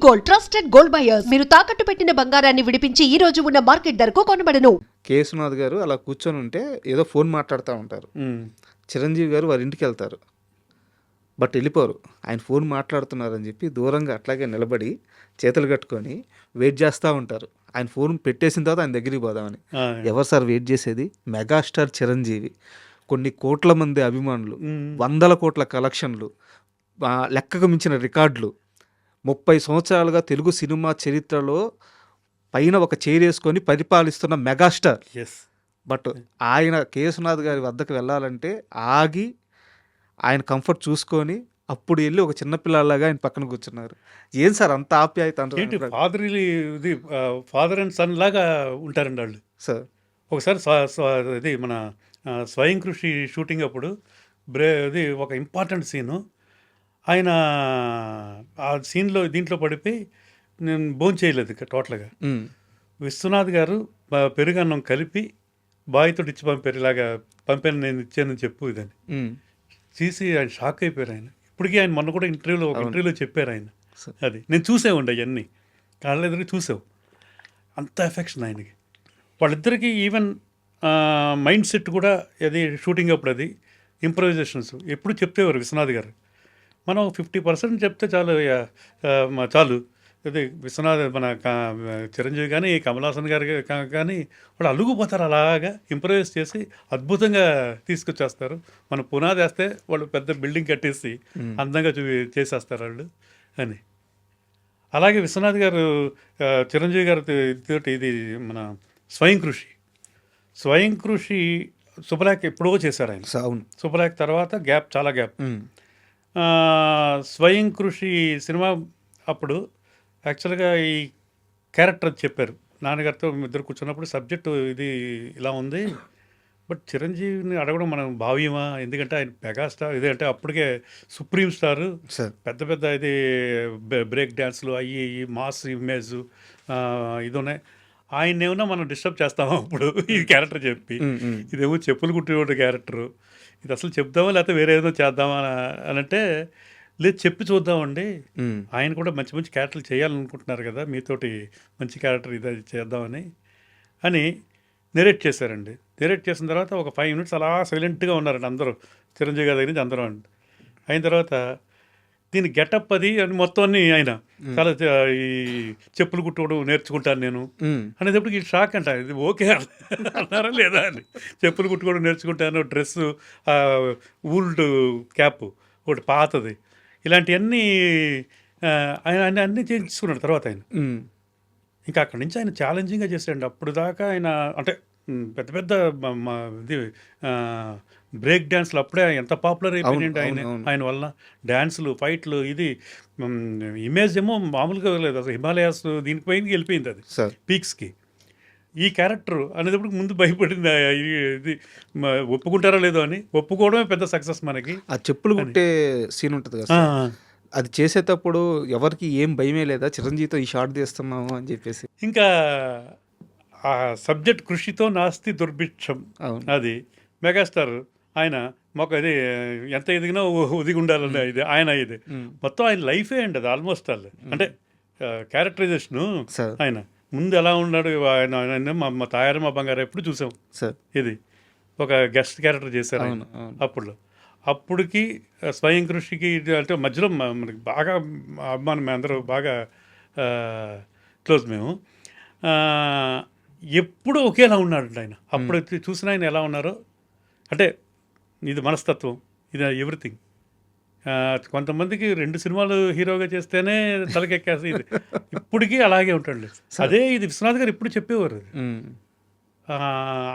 Gold, trusted gold buyers. మీరు తాకట్టు పెట్టిన బంగారాన్ని విడిపించి ఈ రోజు ఉన్న మార్కెట్ ధరకు కొనబడను. కేసునాథ్ గారు అలా కూర్చొని ఉంటే ఏదో ఫోన్ మాట్లాడుతూ ఉంటారు. చిరంజీవి గారు వారి ఇంటికి వెళ్తారు, బట్ వెళ్ళిపోరు. ఆయన ఫోన్ మాట్లాడుతున్నారని చెప్పి దూరంగా అట్లాగే నిలబడి చేతులు కట్టుకొని వెయిట్ చేస్తూ ఉంటారు. ఆయన ఫోన్ పెట్టేసిన తర్వాత ఆయన దగ్గరికి పోదామని. ఎవరు సార్ వెయిట్ చేసేది? మెగాస్టార్ చిరంజీవి, కొన్ని కోట్ల మంది అభిమానులు, వందల కోట్ల కలెక్షన్లు, లెక్కకు మించిన రికార్డులు, 30 సంవత్సరాలుగా తెలుగు సినిమా చరిత్రలో పైన ఒక చైర్ వేసుకొని పరిపాలిస్తున్న మెగాస్టార్. బట్ ఆయన కేసునాథ్ గారి వద్దకు వెళ్ళాలంటే ఆగి ఆయన కంఫర్ట్ చూసుకొని అప్పుడు వెళ్ళి ఒక చిన్నపిల్లలాగా ఆయన పక్కన కూర్చున్నారు. ఏం సార్ అంత ఆప్యాయత? ఫాదర్ అండ్ సన్ లాగా ఉంటారండి వాళ్ళు. సార్ ఒకసారి ఇది మన స్వయం కృషి షూటింగ్ అప్పుడు ఇది ఒక ఇంపార్టెంట్ సీను. ఆయన ఆ సీన్లో దీంట్లో పడిపోయి నేను భోజనం చేయలేదు టోటల్గా. విశ్వనాథ్ గారు పెరుగన్నం కలిపి బాయ్తో ఇచ్చి పంపారు, పంపాను నేను ఇచ్చానని చెప్పు ఇదని చూసి ఆయన షాక్ అయిపోయారు. ఆయన ఇప్పటికీ ఆయన మొన్న కూడా ఇంటర్వ్యూలో చెప్పారు ఆయన. అది నేను చూసేవండి అవన్నీ కాళ్ళెదురు చూసావు. అంత ఎఫెక్షన్ ఆయనకి. వాళ్ళిద్దరికీ ఈవెన్ మైండ్ సెట్ కూడా అది షూటింగ్ అప్పుడు అది ఇంప్రవైజేషన్స్ ఎప్పుడు చెప్తేవారు విశ్వనాథ్ గారు. మనం 50% చెప్తే చాలు. ఇది విశ్వనాథ్ మన చిరంజీవి కానీ కమల్ హాసన్ గారు కానీ వాళ్ళు అలుగుపోతారు. అలాగా ఇంప్రవైజ్ చేసి అద్భుతంగా తీసుకొచ్చేస్తారు. మనం పునాది వేస్తే వాళ్ళు పెద్ద బిల్డింగ్ కట్టేసి అందంగా చేసేస్తారు వాళ్ళు అని. అలాగే విశ్వనాథ్ గారు చిరంజీవి గారి తోటి ఇది మన స్వయం కృషి శుభలేఖ ఎప్పుడో చేశారు ఆయన. అవును, శుభలేఖ తర్వాత చాలా గ్యాప్. స్వయం కృషి సినిమా అప్పుడు యాక్చువల్గా ఈ క్యారెక్టర్ చెప్పారు నాన్నగారితో. ఇద్దరు కూర్చున్నప్పుడు సబ్జెక్టు ఇది ఇలా ఉంది, బట్ చిరంజీవిని అడగడం మనం భావ్యమా? ఎందుకంటే ఆయన మెగాస్టార్, ఇది అంటే అప్పటికే సుప్రీం స్టారు, పెద్ద పెద్ద ఇది బ్రేక్ డ్యాన్స్లు అయ్యి మాస్ ఇమేజ్ ఇది ఉన్నాయి. ఆయన ఏమన్నా మనం డిస్టర్బ్ చేస్తామా అప్పుడు ఈ క్యారెక్టర్ చెప్పి? ఇదేమో చెప్పులు కుట్టిన క్యారెక్టరు, ఇది అసలు చెప్దామా లేకపోతే వేరే ఏదో చేద్దామా అని అంటే, లేదు చెప్పి చూద్దామండి, ఆయన కూడా మంచి మంచి క్యారెక్టర్లు చేయాలనుకుంటున్నారు కదా, మీతోటి మంచి క్యారెక్టర్ ఇది చేద్దామని నెరేట్ చేశారండి. నెరేట్ చేసిన తర్వాత ఒక 5 minutes అలా సైలెంట్గా ఉన్నారండి అందరూ, చిరంజీవి గారి దగ్గర నుంచి అందరూ అండి. అయిన తర్వాత దీని గెటప్ అది అని మొత్తం అన్ని ఆయన చాలా ఈ చెప్పులు కుట్టుకోవడం నేర్చుకుంటాను నేను అనేటప్పుడు ఈ షాక్ అంట. ఇది ఓకే అన్నారా లేదా అని. చెప్పులు కుట్టుకోవడం నేర్చుకుంటాను, డ్రెస్సు, ఊల్డ్ క్యాప్ ఒకటి పాతది, ఇలాంటివన్నీ ఆయన అన్నీ చేయించుకున్నాడు తర్వాత ఆయన. ఇంకా అక్కడి నుంచి ఆయన ఛాలెంజింగ్గా చేశాడండి. అప్పుడు దాకా ఆయన అంటే పెద్ద పెద్ద ఇది బ్రేక్ డ్యాన్స్లు అప్పుడే ఎంత పాపులర్ అయిపోయిందండి ఆయన వల్ల. డ్యాన్సులు, ఫైట్లు, ఇది ఇమేజ్ ఏమో మామూలుగా లేదు అసలు. హిమాలయాస్ దీనిపైన వెళ్ళిపోయింది అది పీక్స్కి. ఈ క్యారెక్టర్ అనేటప్పుడు ముందు భయపడింది ఇది ఒప్పుకుంటారో లేదో అని. ఒప్పుకోవడమే పెద్ద సక్సెస్ మనకి. ఆ చెప్పులు కుట్టే సీన్ ఉంటుంది కదా, అది చేసేటప్పుడు ఎవరికి ఏం భయమే లేదా చిరంజీవితో ఈ షాట్ తీస్తున్నాము అని చెప్పేసి? ఇంకా ఆ సబ్జెక్ట్ కృషితో నాస్తి దుర్భిక్షం అది. మెగాస్టార్ ఆయన మాకు అది ఎంత ఎదిగినా ఒదిగి ఉండాలన్న ఇది ఆయన. ఇది మొత్తం ఆయన లైఫే అండి అది ఆల్మోస్ట్ ఆల్. అంటే క్యారెక్టరైజేషను ఆయన ముందు ఎలా ఉన్నాడు ఆయన. మా తాయారు మా బంగారు ఎప్పుడు చూసాం ఇది ఒక గెస్ట్ క్యారెక్టర్ చేశారు ఆయన అప్పటికి స్వయం కృషికి అంటే మధ్యలో మనకి బాగా అభిమానం, మేము అందరూ బాగా క్లోజ్. మేము ఎప్పుడూ ఒకేలా ఉన్నాడు ఆయన. అప్పుడు చూసిన ఆయన ఎలా ఉన్నారో అంటే ఇది మనస్తత్వం, ఇది ఎవ్రీథింగ్. కొంతమందికి 2 సినిమాలు హీరోగా చేస్తేనే తలకెక్కేసి ఇది ఇప్పటికీ అలాగే ఉంటాడు. అదే ఇది విశ్వనాథ్ గారు ఇప్పుడు చెప్పేవారు.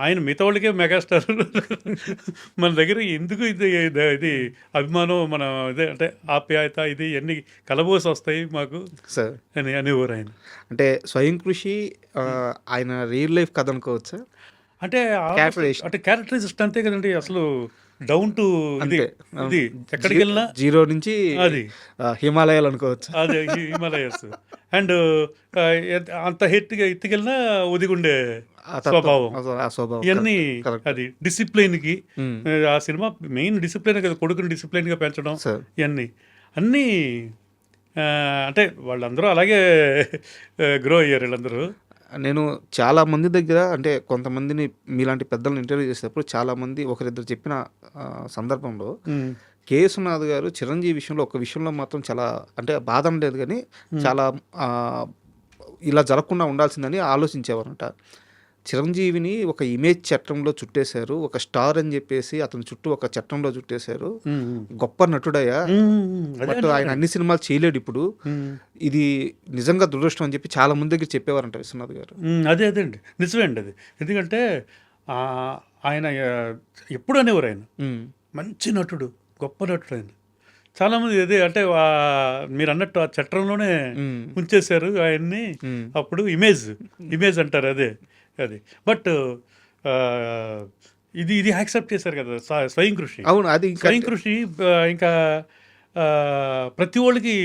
ఆయన మిగతా వాళ్ళకే మెగాస్టార్, మన దగ్గర ఎందుకు ఇది అభిమానం, మన ఇదే అంటే ఆప్యాయత, ఇది ఎన్ని కలబోసి వస్తాయి మాకు అని అనేవారు ఆయన. అంటే స్వయం కృషి ఆయన రియల్ లైఫ్ కథ అనుకోవచ్చా? అంటే క్యారెక్టరైజేషన్ అంతే కదండి. అసలు డౌన్ టు ఇది ఎక్కడికి వెళ్ళినా జీరో నుంచి అది హిమాలయాలు అనుకోవచ్చు. అదే హిమాలయస్. అండ్ అంత ఎత్తుకెళ్ళినా ఒదిగుండే స్వభావం, ఇవన్నీ. అది డిసిప్లిన్కి ఆ సినిమా మెయిన్ డిసిప్లిన్ కదా, కొడుకుని డిసిప్లిన్గా పెంచడం, ఇవన్నీ అన్నీ అంటే వాళ్ళందరూ అలాగే గ్రో అయ్యారు వీళ్ళందరూ. నేను చాలా మంది దగ్గర అంటే కొంతమందిని మీలాంటి పెద్దలను ఇంటర్వ్యూ చేసేటప్పుడు చాలామంది ఒకరిద్దరు చెప్పిన సందర్భంలో కే. విశ్వనాథ్ గారు చిరంజీవి విషయంలో ఒక విషయంలో మాత్రం చాలా అంటే బాధ అనలేదు కానీ చాలా ఇలా జరగకుండా ఉండాల్సిందని ఆలోచించేవారంట. చిరంజీవిని ఒక ఇమేజ్ చట్టంలో చుట్టేశారు, ఒక స్టార్ అని చెప్పేసి అతని చుట్టూ ఒక చట్టంలో చుట్టేశారు. గొప్ప నటుడయ్యా, బట్ ఆయన అన్ని సినిమాలు చేయలేడు ఇప్పుడు, ఇది నిజంగా దురదృష్టం అని చెప్పి చాలా మంది దగ్గర చెప్పేవారంట విశ్వనాథ్ గారు. అదే అండి, నిజమే అండి అది. ఎందుకంటే ఆయన ఎప్పుడు అనేవారు ఆయన మంచి నటుడు, గొప్ప నటుడు ఆయన. చాలామంది అదే అంటే మీరు అన్నట్టు ఆ చట్టంలోనే ఉంచేశారు ఆయన్ని. అప్పుడు ఇమేజ్ అంటారు అదే అది. బట్ ఇది యాక్సెప్ట్ చేశారు కదా స్వయం కృషి. అవును, అది స్వయం కృషి ఇంకా ప్రతి ఒళ్ళకి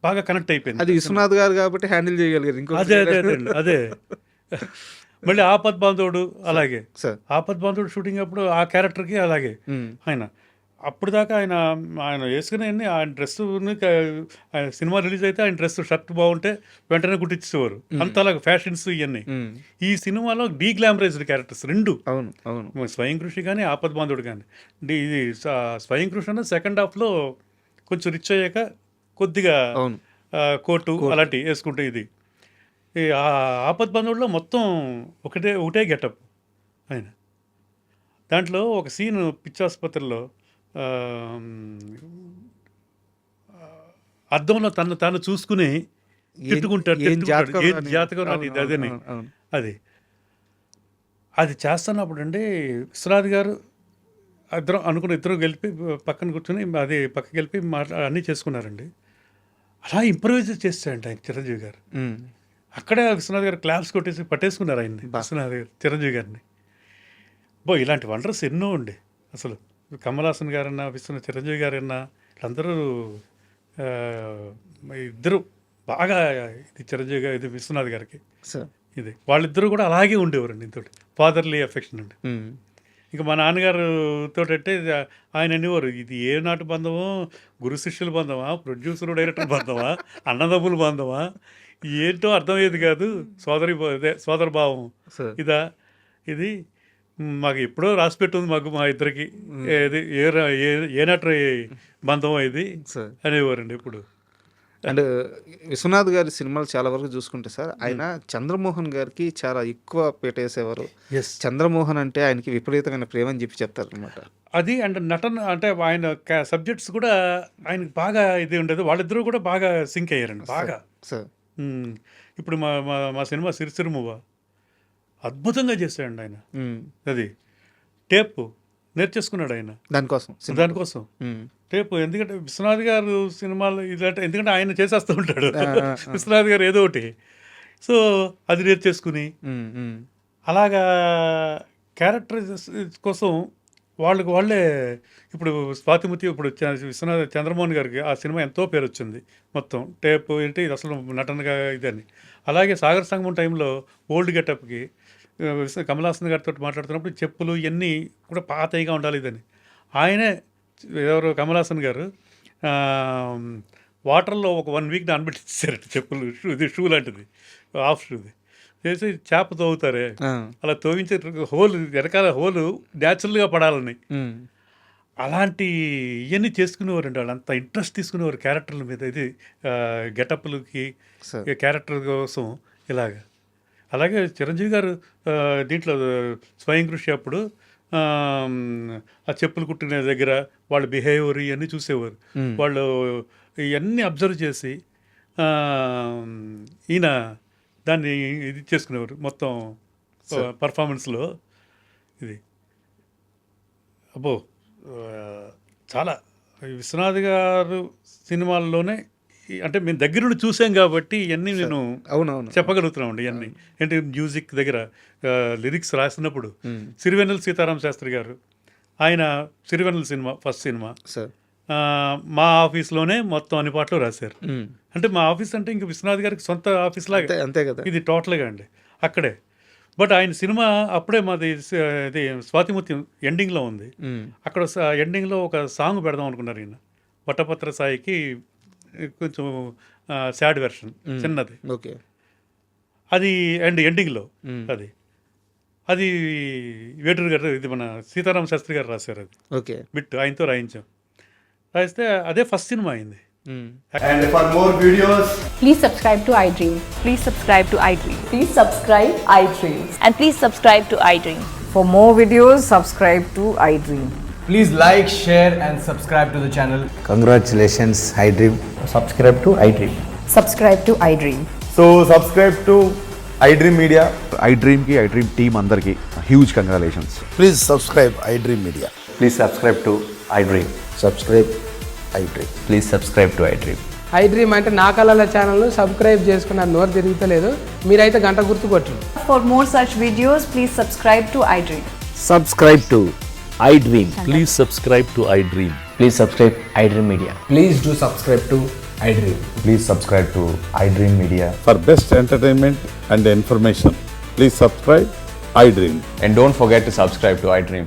బాగా కనెక్ట్ అయిపోయింది. అది విశ్వనాథ్ గారు కాబట్టి హ్యాండిల్ చేయగలిగారు. ఇంకో అదే మళ్ళీ ఆపద్ బాంధవుడు అలాగే ఆపద్ బాంధవుడు షూటింగ్ అప్పుడు ఆ క్యారెక్టర్కి అలాగే ఆయన అప్పుడు దాకా ఆయన వేసుకునే ఆయన డ్రెస్ సినిమా రిలీజ్ అయితే ఆయన డ్రెస్ షర్ట్ బాగుంటే వెంటనే కుట్టించేవారు. అంతలాగా ఫ్యాషన్స్ ఇవన్నీ. ఈ సినిమాలో డీగ్లామరైజ్డ్ క్యారెక్టర్స్ రెండు. అవును, స్వయం కృషి కానీ ఆపద్ బాంధవుడు కానీ. ఇది స్వయం కృషి అన్న సెకండ్ హాఫ్లో కొంచెం రిచ్ అయ్యాక కొద్దిగా కోటు అలాంటివి వేసుకుంటే ఇది. ఈ ఆపద్ బాంధవుడిలో మొత్తం ఒకటే గెటప్ ఆయన. దాంట్లో ఒక సీన్ పిచ్చాసుపత్రిలో అద్దంలో తాను చూసుకుని తిట్టుకుంటాడు. జాతకం అదని అది చేస్తున్నప్పుడు అండి విశ్వనాథ్ గారు ఇద్దరు గెలిపి పక్కన కూర్చొని అది పక్కకి వెళ్ళి అన్నీ చేసుకున్నారండి. అలా ఇంప్రూవైజ్ చేస్తాడండి ఆయన చిరంజీవి గారు. అక్కడే విశ్వనాథ్ గారు క్లాప్స్ కొట్టేసి పట్టేసుకున్నారు ఆయన్ని, విశ్వనాథ్ గారు చిరంజీవి గారిని. ఇలాంటి వండర్స్ ఎన్నో ఉండే అసలు. కమల్ హాసన్ గారన్నా, చిరంజీవి గారన్నా వీళ్ళందరూ ఇద్దరు బాగా ఇది చిరంజీవి గారు ఇది విశ్వనాథ్ గారికి ఇది వాళ్ళిద్దరూ కూడా అలాగే ఉండేవారండి. ఇంతటి ఫాదర్లీ అఫెక్షన్ అండి. ఇంకా మా నాన్నగారుతో అంటే ఆయన అనేవారు, ఇది ఏ నాటు బంధమో, గురు శిష్యుల బంధమా, ప్రొడ్యూసర్ డైరెక్టర్ బంధమా, అన్నదమ్ముల బంధమా, ఏంటో అర్థమయ్యేది కాదు. సోదర భావం ఇదా, ఇది మాకు ఎప్పుడో రాసి పెట్టుంది మాకు మా ఇద్దరికి, ఏది ఏ నాటు బంధమో ఇది అనేవారండి ఇప్పుడు. అండ్ విశ్వనాథ్ గారి సినిమాలు చాలా వరకు చూసుకుంటే సార్, ఆయన చంద్రమోహన్ గారికి చాలా ఎక్కువ వేసేవారు. చంద్రమోహన్ అంటే ఆయనకి విపరీతమైన ప్రేమ అని చెప్పి చెప్తారు అనమాట. అది అండ్ నటన అంటే ఆయన సబ్జెక్ట్స్ కూడా ఆయనకి బాగా ఇది ఉండేది. వాళ్ళిద్దరూ కూడా బాగా సింక్ అయ్యారండి బాగా. ఇప్పుడు మా సినిమా సిరిసిరిమువ్వ అద్భుతంగా చేశాడండి ఆయన. అది టేప్ నేర్చేసుకున్నాడు ఆయన దానికోసం టేపు. ఎందుకంటే విశ్వనాథ్ గారు సినిమాలు ఇదంటే ఎందుకంటే ఆయన చేసేస్తూ ఉంటాడు విశ్వనాథ్ గారు ఏదో ఒకటి. సో అది నేర్చేసుకుని అలాగా క్యారెక్టర్ కోసం వాళ్ళే ఇప్పుడు స్వాతిముతి ఇప్పుడు చంద్రమోహన్ గారికి ఆ సినిమా ఎంతో పేరు వచ్చింది. మొత్తం టేపు ఏంటి ఇది అసలు నటనగా ఇదని. అలాగే సాగర్ సంగమం టైంలో ఓల్డ్ గెటప్కి కమల్ హాసన్ గారితో మాట్లాడుతున్నప్పుడు చెప్పులు ఇవన్నీ కూడా పాతగా ఉండాలి ఇదని. ఆయనే ఎవరు కమల్ హాసన్ గారు వాటర్లో ఒక 1 వీక్ నానబెట్టించారట చెప్పులు. ఇది షూ లాంటిది, హాఫ్ షూది చేసి చేప తోగుతారే అలా తోగించే వెనకాల హోలు న్యాచురల్గా పడాలని అలాంటి ఇవన్నీ చేసుకునేవారండి. వాళ్ళు అంత ఇంట్రెస్ట్ తీసుకునేవారు క్యారెక్టర్ల మీద. ఇది గెటప్లకి క్యారెక్టర్ కోసం ఇలాగా. అలాగే చిరంజీవి గారు దీంట్లో స్వయం కృషి అప్పుడు ఆ చెప్పులు కుట్టిన దగ్గర వాళ్ళ బిహేవియర్ ఇవన్నీ చూసేవారు. వాళ్ళు ఇవన్నీ అబ్జర్వ్ చేసి ఈయన దాన్ని ఇది చేసుకునేవారు మొత్తం పర్ఫార్మెన్స్లో. ఇది చాలా విశ్వనాథ్ గారు సినిమాల్లోనే అంటే మేము దగ్గర నుండి చూసాం కాబట్టి ఇవన్నీ నేను చెప్పగలుగుతున్నామండి. ఇవన్నీ ఏంటి మ్యూజిక్ దగ్గర లిరిక్స్ రాసినప్పుడు సిరివెన్నెల సీతారామ శాస్త్రి గారు ఆయన సిరివెన్నెల సినిమా ఫస్ట్ సినిమా మా ఆఫీస్లోనే మొత్తం అన్ని పాటలు రాశారు. అంటే మా ఆఫీస్ అంటే ఇంక విశ్వనాథ్ గారికి సొంత ఆఫీస్ లాగా అంతే కదా ఇది టోటల్గా అండి అక్కడే. బట్ ఆయన సినిమా అప్పుడే మాది ఇది స్వాతిముత్య ఎండింగ్లో ఉంది. అక్కడ ఎండింగ్లో ఒక సాంగ్ పెడదాం అనుకున్నారు ఈయన. వట్టపత్ర సాయికి కొంచెం సాడ్ వెర్షన్ చిన్నది. ఓకే. అది ఎండింగ్లో అది అది వేటూరు గారు, ఇది మన సీతారామ శాస్త్రి గారు రాశారు అది ఓకే. బిట్, ఆయనతో రాయించాం. రాయిస్తే అదే ఫస్ట్ సినిమా అయింది. And for more videos, Please subscribe to iDream. Please subscribe to iDream. Please subscribe iDream. And please subscribe to iDream. For more videos, subscribe to iDream. please like, share, and subscribe to the channel. Congratulations, iDream. Subscribe to iDream. Subscribe to iDream. So subscribe to iDream Media. iDream ki iDream team andarki huge congratulations. Please subscribe iDream Media. Please subscribe to iDream. Subscribe iDream. Please subscribe to iDream. iDream అంటే నా కళల channel subscribe చేసుకున్న నోరు తిరుగుతలేదు, మీరైతే గంట గుర్తు కొట్టండి. For more such videos, please subscribe to iDream. Subscribe to iDream. Please subscribe to iDream. Please subscribe iDream Media. Please do subscribe to iDream. Please subscribe to iDream Media. For best entertainment and information, please subscribe iDream. And don't forget to subscribe to iDream.